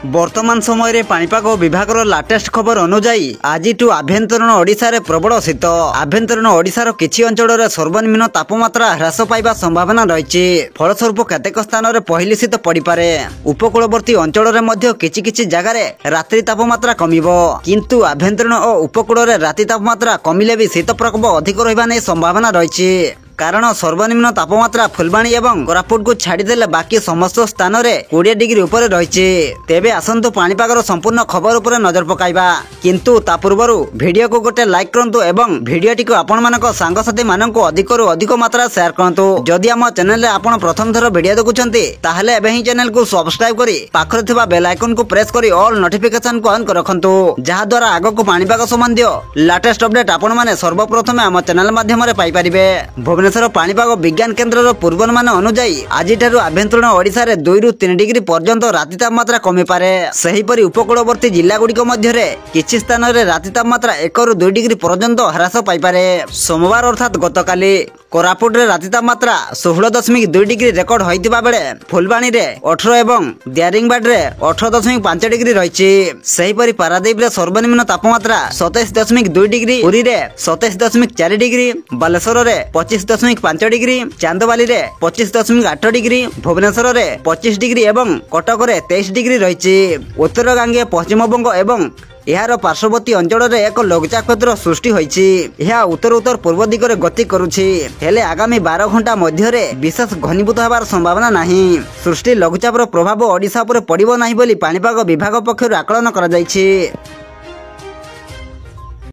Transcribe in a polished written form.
बर्तमान समय रे पाणीपाग विभाग लाटेस्ट खबर अनुजाई आज आभ्यंतरण ओडिशा रे प्रबल शीत आभ्यंतरण ओडिशार किछि अंचल रे सर्वनिम्न तापमात्रा ह्रास पाइबा संभावना रही फलस्वरूप केतेक स्थान रे पहली शीत पड़ी पारे। उपकूलवर्ती अंचल रे मध्य किछि किछि जगह रे रात्रि तापमात्रा कमिबो किंतु आभ्यंतरण और उपकूल रे राति तापमात्रा कमिले भी शीत प्रकोप अधिक रहिबा नै संभावना रही कारण सर्वनिम्न तापमात्रा फुलबाणी एवं कोरापुट को छाड़देले बाकी समस्त स्थान में 20 डिग्री ऊपर रही। तेबे आसंतु पाणीपागर संपूर्ण खबर उपर नजर पकाइबा किंतु ता पूर्व वीडियो को गोटे लाइक करंतु एवं वीडियोटी को आपण मानक सांगसाथी मानक अधिक रु अधिक मात्रा शेयर करंतु। जदि आम चैनल रे आपण प्रथम थर वीडियो देखुछंती ताहले एबे ही चैनल को सब्सक्राइब करी पाखरे थिबा बेल आइकन को प्रेस करी ऑल नोटिफिकेशन को ऑन कर रखंतु जहा द्वारा आगो को पाणीपाग संबंधी लेटेस्ट अपडेट आपण माने सर्वप्रथम आम चैनल माध्यम रे पाई परिबे। भुवनेश्वर पाणीपाग विज्ञान केन्द्र पूर्वानुमान अनुजाई आज आभ्यंतरण ओडिशा रे 2 रु 3 डिग्री पर्यंत राति तापमात्रा कमी पारे। सेहीपरि उपकूलवर्ती जिला गुड़िक मध्य किछि स्थान रे राति तापमात्रा 1 रु 2 डिग्री पर्यंत ह्रास पाई पारे। सोमवार अर्थात गतकाली कोरापुट रे राति तापमात्रा 16.2 डिग्री रेकर्ड होइतिबा बेले फुलबाणी रे 18 एवं दारिंगबाड़ रे 18.5 डिग्री रही। सेहीपरि पारादीप रे सर्वनिम्न तापमात्रा 27.2 डिग्री, पुरी रे 27.4 डिग्री, बालेश्वर रे 25.5 डिग्री, चांदबाली रे 25.8 डिग्री, भुवनेश्वर रे 25 डिग्री एवं कटक रे 23 डिग्री रही। उत्तर गांगे पश्चिमबंग एवं यार पार्श्ववर्ती अंचल रे एक लघुचाप क्षेत्र सृष्टि होइछि। यह उत्तर उत्तर पूर्व दिगरे गति करुछि हेले आगामी 12 घंटा मध्य रे विशेष घनीभूत होबार संभावना नहीं। सृष्टि लघुचापर प्रभाव ओडिशा पर पड़िबो नाही बोली पाणीपाग विभाग पक्षरु आकलन करा जाइछि।